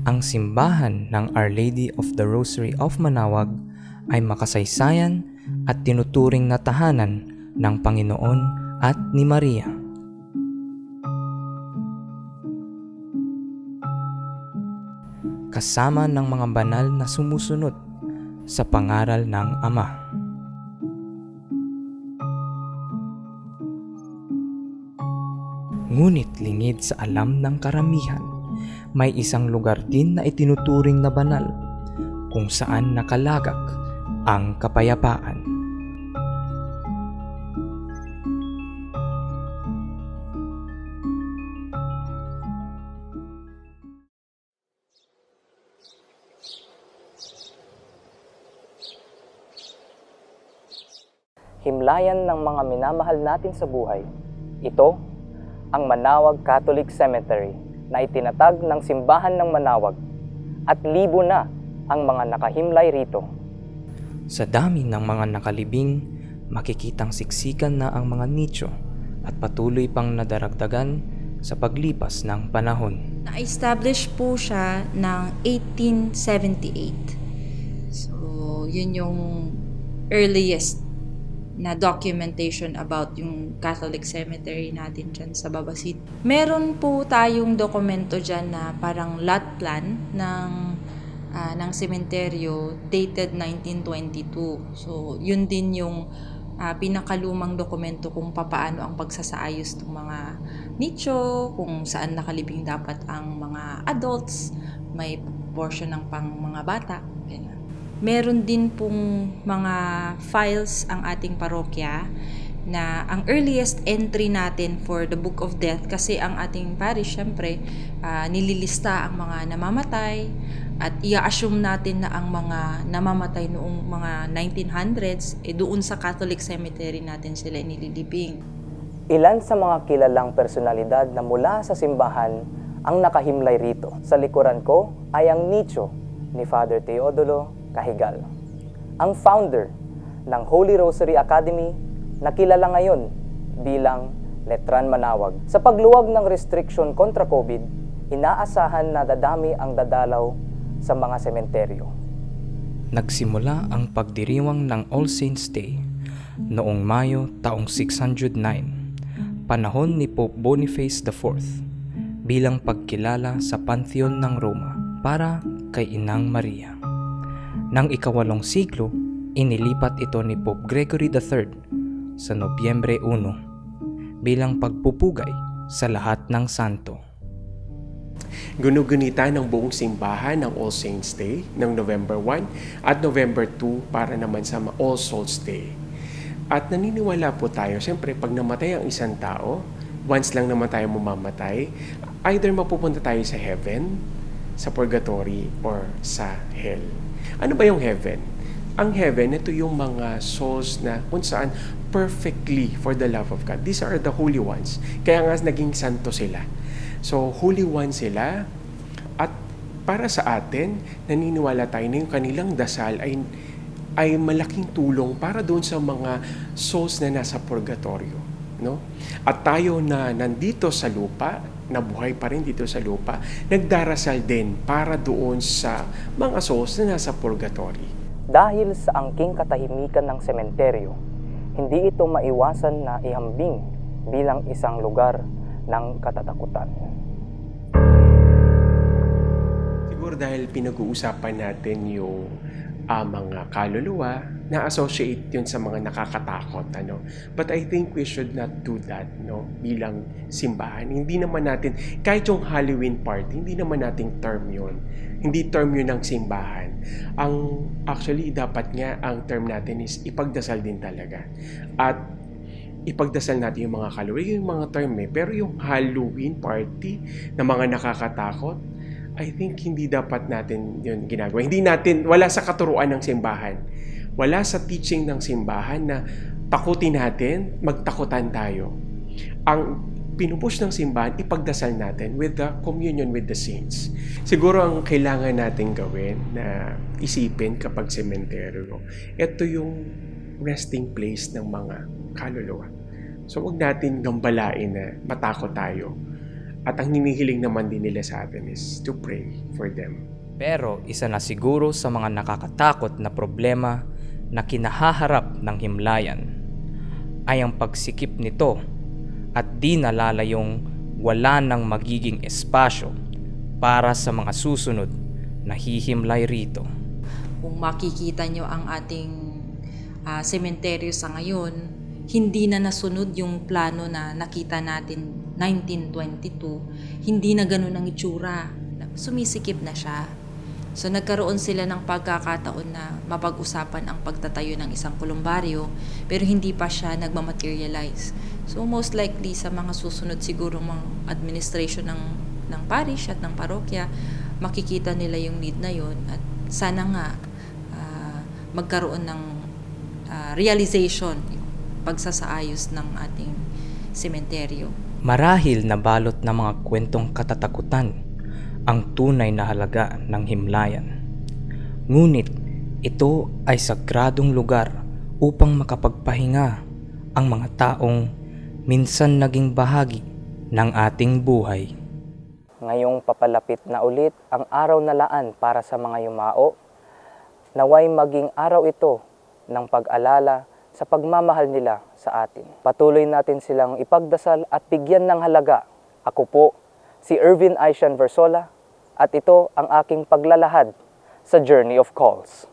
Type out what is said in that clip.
Ang simbahan ng Our Lady of the Rosary of Manaoag ay makasaysayan at tinuturing na tahanan ng Panginoon at ni Maria. Kasama ng mga banal na sumusunod sa pangaral ng Ama. Ngunit lingid sa alam ng karamihan, may isang lugar din na itinuturing na banal kung saan nakalagak ang kapayapaan. Himlayan ng mga minamahal natin sa buhay. Ito ang Manaoag Catholic Cemetery na itinatag ng Simbahan ng Manaoag at libo na ang mga nakahimlay rito. Sa dami ng mga nakalibing, makikitang siksikan na ang mga nicho at patuloy pang nadaragdagan sa paglipas ng panahon. Na-establish po siya ng 1878. So, yun yung earliest na documentation about yung Catholic cemetery natin dyan sa Babasit. Meron po tayong dokumento dyan na parang lot plan ng sementeryo dated 1922. So, yun din yung pinakalumang dokumento kung paano ang pagsasaayos ng mga nicho, kung saan nakalibing dapat ang mga adults, may portion ng pang mga bata. Ganun. Meron din pong mga files ang ating parokya na ang earliest entry natin for the Book of Death, kasi ang ating parish syempre nililista ang mga namamatay at i-assume natin na ang mga namamatay noong mga 1900s doon sa Catholic cemetery natin sila nililibing. Ilan sa mga kilalang personalidad na mula sa simbahan ang nakahimlay rito. Sa likuran ko ay ang nicho ni Father Teodolo Cahigal, ang founder ng Holy Rosary Academy na kilala ngayon bilang Letran Manaoag. Sa pagluwag ng restriction kontra COVID, inaasahan na dadami ang dadalaw sa mga sementeryo. Nagsimula ang pagdiriwang ng All Saints Day noong Mayo taong 609, panahon ni Pope Boniface IV, bilang pagkilala sa Pantheon ng Roma para kay Inang Maria. Nang ika-8 siglo, inilipat ito ni Pope Gregory III sa Nobyembre 1 bilang pagpupugay sa lahat ng santo. Gunugunita ng buong simbahan ng All Saints Day ng November 1 at November 2 para naman sa All Souls Day. At naniniwala po tayo, siyempre pag namatay ang isang tao, once lang naman tayo mamamatay, either mapupunta tayo sa heaven, sa purgatory, or sa hell. Ano ba yung heaven? Ang heaven, ito yung mga souls na kung saan perfectly for the love of God. These are the holy ones. Kaya nga naging santo sila. So, holy ones sila. At para sa atin, naniniwala tayo na yung kanilang dasal ay malaking tulong para doon sa mga souls na nasa purgatorio. No? At tayo na nandito sa lupa, nabuhay pa rin dito sa lupa, nagdarasal din para doon sa mga souls na nasa purgatory. Dahil sa angking katahimikan ng sementeryo, hindi ito maiwasan na ihambing bilang isang lugar ng katatakutan. Siguro dahil pinag-uusapan natin yung mga kaluluwa, na-associate yun sa mga nakakatakot. But I think we should not do that bilang simbahan. Hindi naman natin, kahit yung Halloween party, hindi naman nating term yun. Hindi term yun ng simbahan. Actually, dapat nga, ang term natin is ipagdasal din talaga. At ipagdasal natin yung mga kaluluwa, yung mga term pero yung Halloween party na mga nakakatakot, I think hindi dapat natin yun ginagawa. Hindi natin, wala sa katuruan ng simbahan. Wala sa teaching ng simbahan na takutin natin, magtakutan tayo. Ang pinupush ng simbahan, ipagdasal natin with the communion with the saints. Siguro ang kailangan natin gawin na isipin kapag sementeryo, ito yung resting place ng mga kaluluwa. So huwag natin gambalain na matakot tayo. At ang hinihiling naman din nila sa atin is to pray for them. Pero isa na siguro sa mga nakakatakot na problema na kinahaharap ng himlayan ay ang pagsikip nito at di nalalayong wala nang magiging espasyo para sa mga susunod na hihimlay rito. Kung makikita nyo ang ating sementeryo sa ngayon, hindi na nasunod yung plano na nakita natin 1922, hindi na ganun ang itsura. Sumisikip na siya. So nagkaroon sila ng pagkakataon na mapag-usapan ang pagtatayo ng isang kolumbaryo, pero hindi pa siya nagmamaterialize. So most likely sa mga susunod siguro mga administration ng parish at ng parokya, makikita nila yung need na yon at sana nga magkaroon ng realization, pagsasaayos ng ating sementeryo. Marahil na balot ng mga kwentong katatakutan ang tunay na halaga ng himlayan. Ngunit ito ay sagradong lugar upang makapagpahinga ang mga taong minsan naging bahagi ng ating buhay. Ngayong papalapit na ulit ang araw na laan para sa mga yumao, naway maging araw ito ng pag-alala sa pagmamahal nila sa atin. Patuloy natin silang ipagdasal at bigyan ng halaga. Ako po, si Ervin Aishan Versola, at ito ang aking paglalahad sa Journey of Calls.